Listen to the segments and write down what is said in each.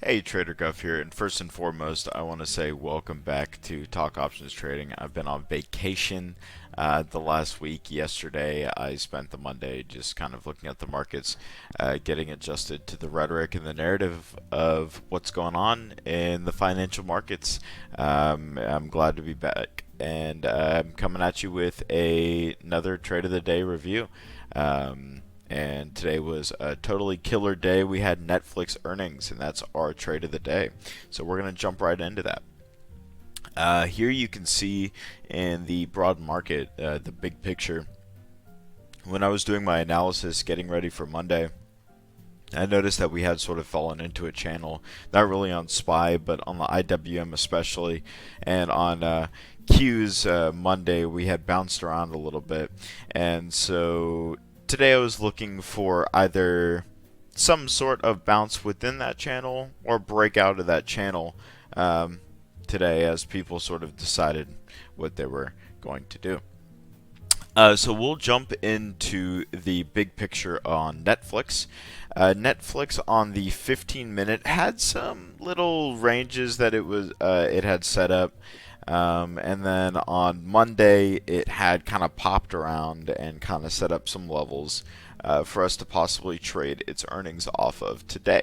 Hey, TraderGuff here, and first and foremost, I want to say welcome back to Talk Options Trading. I've been on vacation the last week. Yesterday, I spent the Monday just kind of looking at the markets, getting adjusted to the rhetoric and the narrative of what's going on in the financial markets. I'm glad to be back, and I'm coming at you with another Trade of the Day review. And today was a totally killer day. We had Netflix earnings, and that's our trade of the day. So we're going to jump right into that. Here you can see in the broad market, the big picture. When I was doing my analysis, getting ready for Monday, I noticed that we had sort of fallen into a channel, not really on SPY, but on the IWM especially, and on Q's Monday, we had bounced around a little bit, and so today I was looking for either some sort of bounce within that channel or break out of that channel today as people sort of decided what they were going to do. So we'll jump into the big picture on Netflix. Netflix on the 15-minute had some little ranges that it had set up. And then on Monday, it had kind of popped around and kind of set up some levels for us to possibly trade its earnings off of today.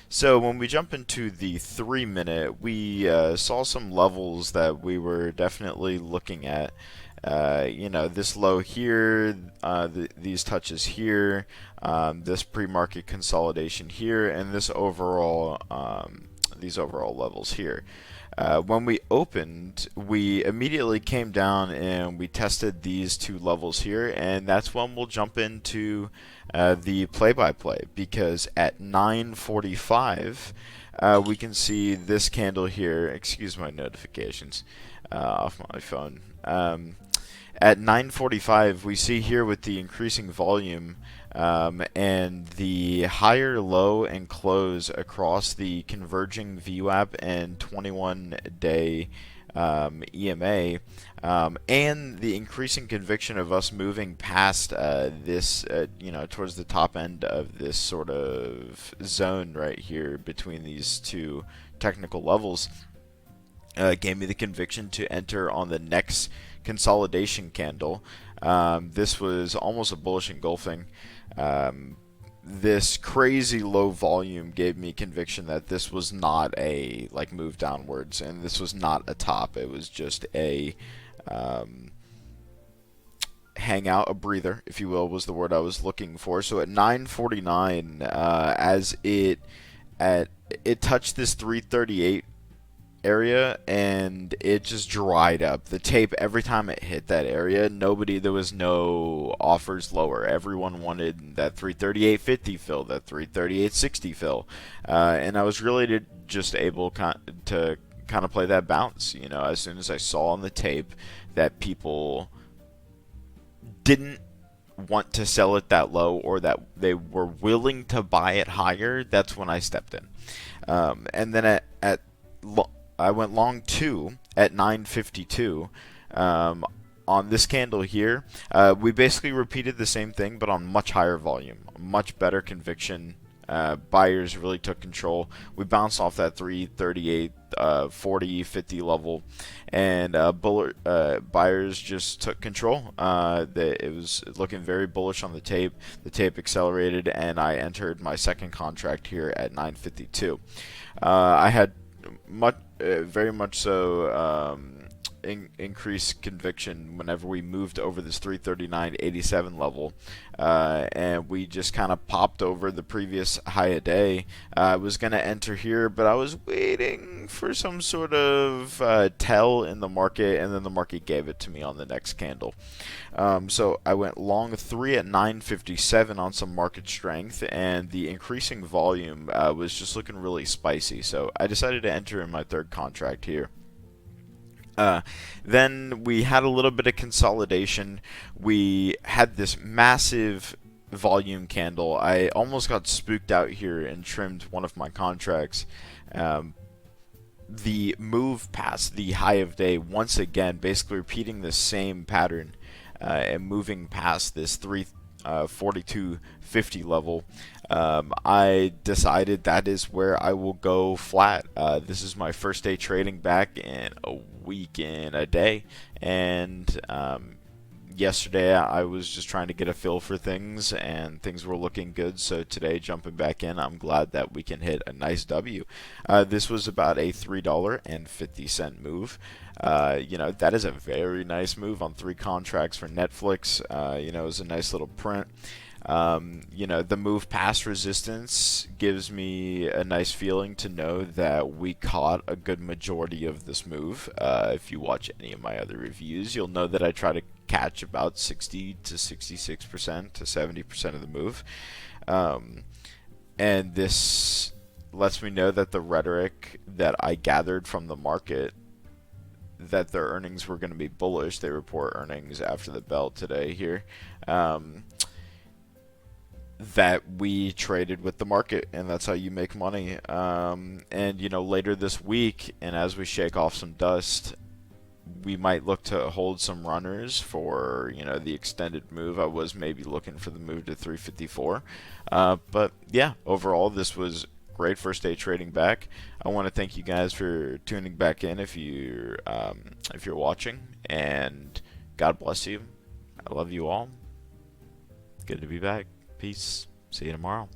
So when we jump into the 3-minute, we saw some levels that we were definitely looking at. This low here, these touches here, this pre-market consolidation here, and this overall, these overall levels here. When we opened, we immediately came down and we tested these two levels here, and that's when we'll jump into the play-by-play, because at 9:45 we can see this candle here. Excuse my notifications off my phone. At 9:45 we see here with the increasing volume and the higher low and close across the converging VWAP and 21-day EMA, and the increasing conviction of us moving past this, towards the top end of this sort of zone right here between these two technical levels, gave me the conviction to enter on the next consolidation candle. This was almost a bullish engulfing. This crazy low volume gave me conviction that this was not a move downwards, and this was not a top. It was just a hangout, a breather, if you will, was the word I was looking for. So at 9:49, as it touched this 338 area, and it just dried up. The tape, every time it hit that area, there was no offers lower. Everyone wanted that 338.50 fill, that 338.60 fill, and I was really just able to kind of play that bounce. As soon as I saw on the tape that people didn't want to sell it that low, or that they were willing to buy it higher, that's when I stepped in. And then I went long 2 at 9:52 on this candle here. We basically repeated the same thing, but on much higher volume, much better conviction. Buyers really took control. We bounced off that 338, 40, 50 level, and buyers just took control. It was looking very bullish on the tape. The tape accelerated, and I entered my second contract here at 9:52. I had very much so increased conviction whenever we moved over this 339.87 level, and we just kind of popped over the previous high a day. I was going to enter here, but I was waiting for some sort of tell in the market, and then the market gave it to me on the next candle. So I went long 3 at 9:57 on some market strength, and the increasing volume was just looking really spicy, so I decided to enter in my third contract here. Then we had a little bit of consolidation. We had this massive volume candle. I almost got spooked out here and trimmed one of my contracts. The move past the high of day, once again, basically repeating the same pattern and moving past this 42.50 level, I decided that is where I will go flat. This is my first day trading back in a week and a day, and yesterday I was just trying to get a feel for things, and things were looking good. So today, jumping back in, I'm glad that we can hit a nice W. This was about a $3.50 move. That is a very nice move on 3 contracts for Netflix. It was a nice little print. The move past resistance gives me a nice feeling to know that we caught a good majority of this move. If you watch any of my other reviews, you'll know that I try to catch about 60 to 66% to 70% of the move. And this lets me know that the rhetoric that I gathered from the market, that their earnings were going to be bullish. They report earnings after the bell today here. That we traded with the market, and that's how you make money. Later this week, and as we shake off some dust, we might look to hold some runners for the extended move. I was maybe looking for the move to 354, but yeah, overall this was great first day trading back. I want to thank you guys for tuning back in if you're watching, and God bless you. I love you all. Good to be back. Peace. See you tomorrow.